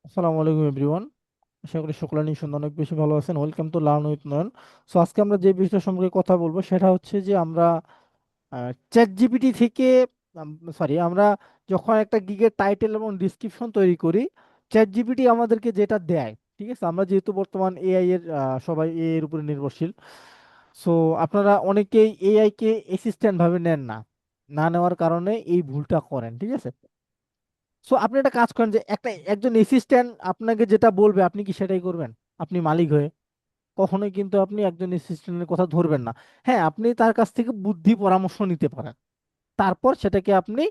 আসসালামু আলাইকুম এভরিওয়ান। আশা করি সকলে নিঃসন্দেহে অনেক বেশি ভালো আছেন। Welcome to learn with Nayan. So আজকে আমরা যে বিষয়টা সম্পর্কে কথা বলবো সেটা হচ্ছে যে আমরা চ্যাট জিপিটি থেকে আমরা যখন একটা গিগের টাইটেল এবং ডিসক্রিপশন তৈরি করি, চ্যাট জিপিটি আমাদেরকে যেটা দেয়, ঠিক আছে, আমরা যেহেতু বর্তমান এআই এর সবাই এআই এর উপরে নির্ভরশীল। সো আপনারা অনেকেই এআই কে অ্যাসিস্ট্যান্ট ভাবে নেন না, না নেওয়ার কারণে এই ভুলটা করেন, ঠিক আছে। সো আপনি একটা কাজ করেন যে একজন অ্যাসিস্ট্যান্ট আপনাকে যেটা বলবে আপনি কি সেটাই করবেন? আপনি মালিক হয়ে কখনোই কিন্তু আপনি একজন অ্যাসিস্ট্যান্টের কথা ধরবেন না। হ্যাঁ, আপনি তার কাছ থেকে বুদ্ধি পরামর্শ নিতে পারেন, তারপর সেটাকে আপনি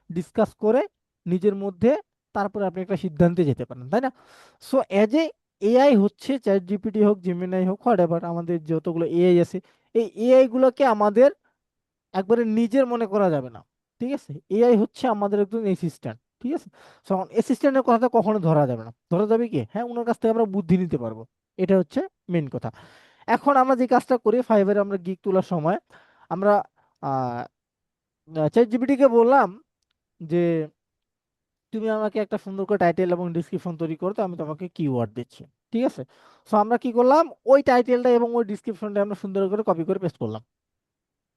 ডিসকাস করে নিজের মধ্যে তারপরে আপনি একটা সিদ্ধান্তে যেতে পারেন, তাই না? সো এজ এ এআই হচ্ছে, চ্যাট জিপিটি হোক, জেমিনাই হোক, হোয়াট এভার, আমাদের যতগুলো এআই আছে, এই এআই গুলোকে আমাদের একবারে নিজের মনে করা যাবে না, ঠিক আছে। এআই হচ্ছে আমাদের একজন অ্যাসিস্ট্যান্ট, ঠিক আছে। তখন অ্যাসিস্ট্যান্টের কথা কখনো ধরা যাবে না। ধরা যাবে কি? হ্যাঁ, ওনার কাছ থেকে আমরা বুদ্ধি নিতে পারবো। এটা হচ্ছে মেন কথা। এখন আমরা যে কাজটা করি, ফাইবারে আমরা গিগ তোলার সময় আমরা আহ চ্যাট জিপিটি কে বললাম যে তুমি আমাকে একটা সুন্দর করে টাইটেল এবং ডিসক্রিপশন তৈরি করো, তো আমি তোমাকে কিওয়ার্ড দিচ্ছি, ঠিক আছে। সো আমরা কি করলাম, ওই টাইটেলটা এবং ওই ডিসক্রিপশনটা আমরা সুন্দর করে কপি করে পেস্ট করলাম।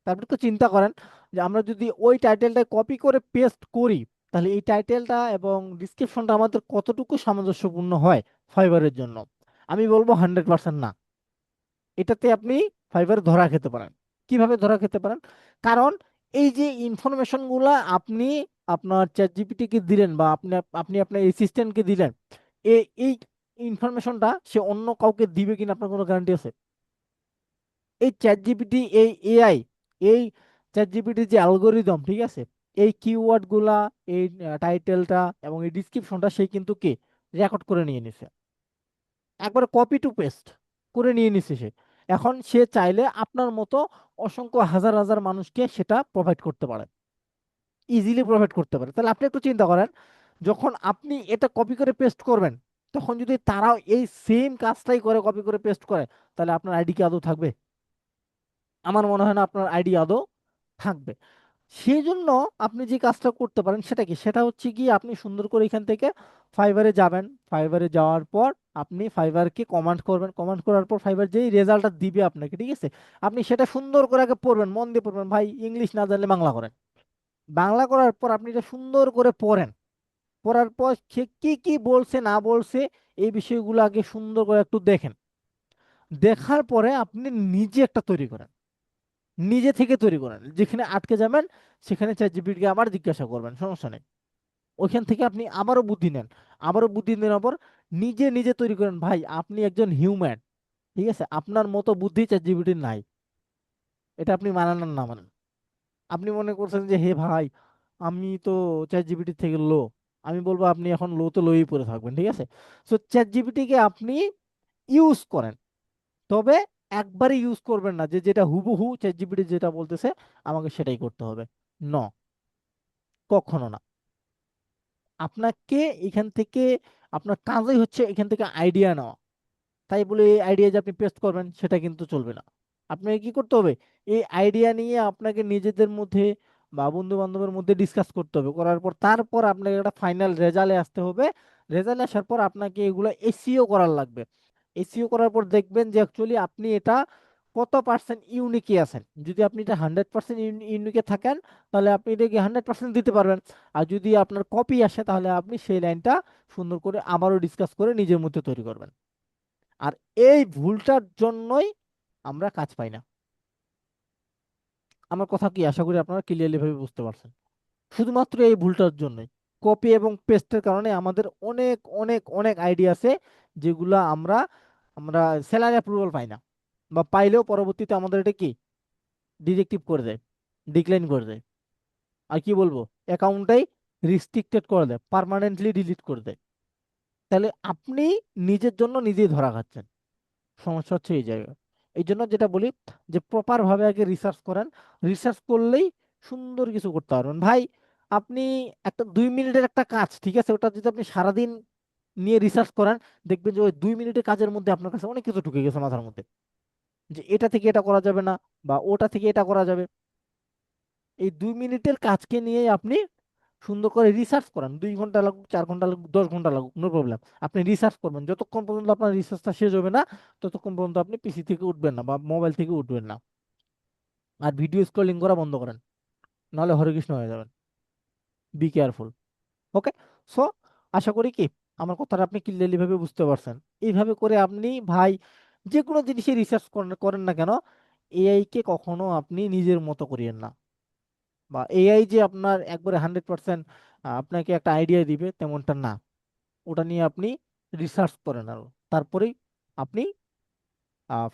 তারপরে তো চিন্তা করেন যে আমরা যদি ওই টাইটেলটা কপি করে পেস্ট করি, তাহলে এই টাইটেলটা এবং ডিসক্রিপশনটা আমাদের কতটুকু সামঞ্জস্যপূর্ণ হয় ফাইবারের জন্য? আমি বলবো 100% না। এটাতে আপনি ফাইবারে ধরা খেতে পারেন। কিভাবে ধরা খেতে পারেন? কারণ এই যে ইনফরমেশন গুলা আপনি আপনার চ্যাট জিপিটি কে দিলেন বা আপনি আপনি আপনার অ্যাসিস্ট্যান্টকে দিলেন, এই ইনফরমেশনটা সে অন্য কাউকে দিবে কিনা আপনার কোনো গ্যারান্টি আছে? এই চ্যাট জিপিটি, এই এআই, এই চ্যাট জিপিটি যে অ্যালগোরিদম, ঠিক আছে, এই কিওয়ার্ড গুলা, এই টাইটেলটা এবং এই ডিসক্রিপশনটা সে কিন্তু কে রেকর্ড করে নিয়ে নিছে, একবারে কপি টু পেস্ট করে নিয়ে নিছে সে। এখন সে চাইলে আপনার মতো অসংখ্য হাজার হাজার মানুষকে সেটা প্রোভাইড করতে পারে, ইজিলি প্রোভাইড করতে পারে। তাহলে আপনি একটু চিন্তা করেন, যখন আপনি এটা কপি করে পেস্ট করবেন, তখন যদি তারাও এই সেম কাজটাই করে কপি করে পেস্ট করে, তাহলে আপনার আইডি কি আদৌ থাকবে? আমার মনে হয় না আপনার আইডি আদৌ থাকবে। সেই জন্য আপনি যে কাজটা করতে পারেন সেটা কি, সেটা হচ্ছে কি, আপনি সুন্দর করে এখান থেকে ফাইবারে যাবেন। ফাইবারে যাওয়ার পর আপনি ফাইবারকে কমান্ড করবেন। কমান্ড করার পর ফাইবার যেই রেজাল্টটা দিবে আপনাকে, ঠিক আছে, আপনি সেটা সুন্দর করে আগে পড়বেন, মন দিয়ে পড়বেন। ভাই, ইংলিশ না জানলে বাংলা করেন। বাংলা করার পর আপনি এটা সুন্দর করে পড়েন। পড়ার পর সে কি কি বলছে না বলছে এই বিষয়গুলো আগে সুন্দর করে একটু দেখেন। দেখার পরে আপনি নিজে একটা তৈরি করেন, নিজে থেকে তৈরি করেন। যেখানে আটকে যাবেন সেখানে চ্যাট জিপিটিকে আবার জিজ্ঞাসা করবেন, সমস্যা নেই। ওইখান থেকে আপনি আবারও বুদ্ধি নেন। আবারও বুদ্ধি নেওয়ার পর নিজে নিজে তৈরি করেন। ভাই, আপনি একজন হিউম্যান, ঠিক আছে, আপনার মতো বুদ্ধি চ্যাট জিপিটির নাই। এটা আপনি মানেন আর না মানেন, আপনি মনে করছেন যে হে ভাই, আমি তো চ্যাট জিপিটি থেকে লো, আমি বলবো আপনি এখন লো তো লোই পড়ে থাকবেন, ঠিক আছে। সো চ্যাট জিপিটিকে আপনি ইউজ করেন, তবে একবারে ইউজ করবেন না যে যেটা হুবহু চ্যাট জিপিটি যেটা বলতেছে আমাকে সেটাই করতে হবে। ন, কখনো না। আপনাকে এখান থেকে, আপনার কাজই হচ্ছে এখান থেকে আইডিয়া নেওয়া। তাই বলে এই আইডিয়া যে আপনি পেস্ট করবেন সেটা কিন্তু চলবে না। আপনাকে কি করতে হবে, এই আইডিয়া নিয়ে আপনাকে নিজেদের মধ্যে বা বন্ধু বান্ধবের মধ্যে ডিসকাস করতে হবে। করার পর তারপর আপনাকে একটা ফাইনাল রেজাল্টে আসতে হবে। রেজাল্ট আসার পর আপনাকে এগুলো এসইও করার লাগবে। এসইও করার পর দেখবেন যে অ্যাকচুয়ালি আপনি এটা কত পার্সেন্ট ইউনিকে আছেন। যদি আপনি এটা 100% ইউনিকে থাকেন, তাহলে আপনি এটাকে 100% দিতে পারবেন। আর যদি আপনার কপি আসে, তাহলে আপনি সেই লাইনটা সুন্দর করে আবারও ডিসকাস করে নিজের মধ্যে তৈরি করবেন। আর এই ভুলটার জন্যই আমরা কাজ পাই না। আমার কথা কি আশা করি আপনারা ক্লিয়ারলি ভাবে বুঝতে পারছেন। শুধুমাত্র এই ভুলটার জন্যই, কপি এবং পেস্টের কারণে আমাদের অনেক অনেক অনেক আইডিয়া আছে যেগুলা আমরা আমরা স্যালারি অ্যাপ্রুভাল পাই না, বা পাইলেও পরবর্তীতে আমাদের এটা কি ডিরেক্টিভ করে দেয়, ডিক্লাইন করে দেয়। আর কি বলবো, অ্যাকাউন্টটাই রিস্ট্রিক্টেড করে দেয়, পার্মানেন্টলি ডিলিট করে দেয়। তাহলে আপনি নিজের জন্য নিজেই ধরা খাচ্ছেন। সমস্যা হচ্ছে এই জায়গায়। এই জন্য যেটা বলি যে প্রপার ভাবে আগে রিসার্চ করেন। রিসার্চ করলেই সুন্দর কিছু করতে পারবেন ভাই। আপনি একটা 2 মিনিটের একটা কাজ, ঠিক আছে, ওটা যদি আপনি সারাদিন নিয়ে রিসার্চ করেন, দেখবেন যে ওই 2 মিনিটের কাজের মধ্যে আপনার কাছে অনেক কিছু ঢুকে গেছে মাথার মধ্যে, যে এটা থেকে এটা করা যাবে না, বা ওটা থেকে এটা করা যাবে। এই 2 মিনিটের কাজকে নিয়ে আপনি সুন্দর করে রিসার্চ করেন, 2 ঘন্টা লাগুক, 4 ঘন্টা লাগুক, 10 ঘন্টা লাগুক, নো প্রবলেম। আপনি রিসার্চ করবেন, যতক্ষণ পর্যন্ত আপনার রিসার্চটা শেষ হবে না ততক্ষণ পর্যন্ত আপনি পিসি থেকে উঠবেন না বা মোবাইল থেকে উঠবেন না। আর ভিডিও স্ক্রলিং করা বন্ধ করেন, নাহলে হরেকৃষ্ণ হয়ে যাবেন। Be careful. ওকে। সো আশা করি কি আমার কথাটা আপনি ক্লিয়ারলি ভাবে বুঝতে পারছেন। এইভাবে করে আপনি ভাই যে কোনো জিনিসে রিসার্চ করেন করেন না কেন, এআই কে কখনো আপনি নিজের মতো করিয়েন না। বা এআই যে আপনার একবারে 100% আপনাকে একটা আইডিয়া দিবে তেমনটা না। ওটা নিয়ে আপনি রিসার্চ করেন আরো, তারপরেই আপনি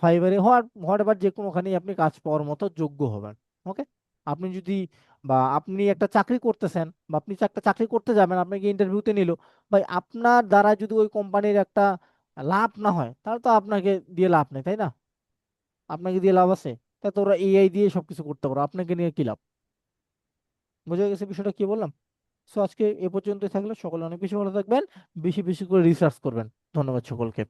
ফাইবারে হওয়ার হোয়াট এভার যে কোনোখানেই আপনি কাজ পাওয়ার মতো যোগ্য হবেন। ওকে। আপনি যদি বা আপনি একটা চাকরি করতেছেন বা আপনি একটা চাকরি করতে যাবেন, আপনাকে ইন্টারভিউতে নিল, ভাই আপনার দ্বারা যদি ওই কোম্পানির একটা লাভ না হয় তাহলে তো আপনাকে দিয়ে লাভ নেই, তাই না? আপনাকে দিয়ে লাভ আছে? তা তো ওরা এআই দিয়ে সবকিছু করতে পারো, আপনাকে নিয়ে কি লাভ? বোঝা গেছে বিষয়টা কি বললাম? সো আজকে এ পর্যন্তই থাকলে, সকলে অনেক বেশি ভালো থাকবেন, বেশি বেশি করে রিসার্চ করবেন। ধন্যবাদ সকলকে।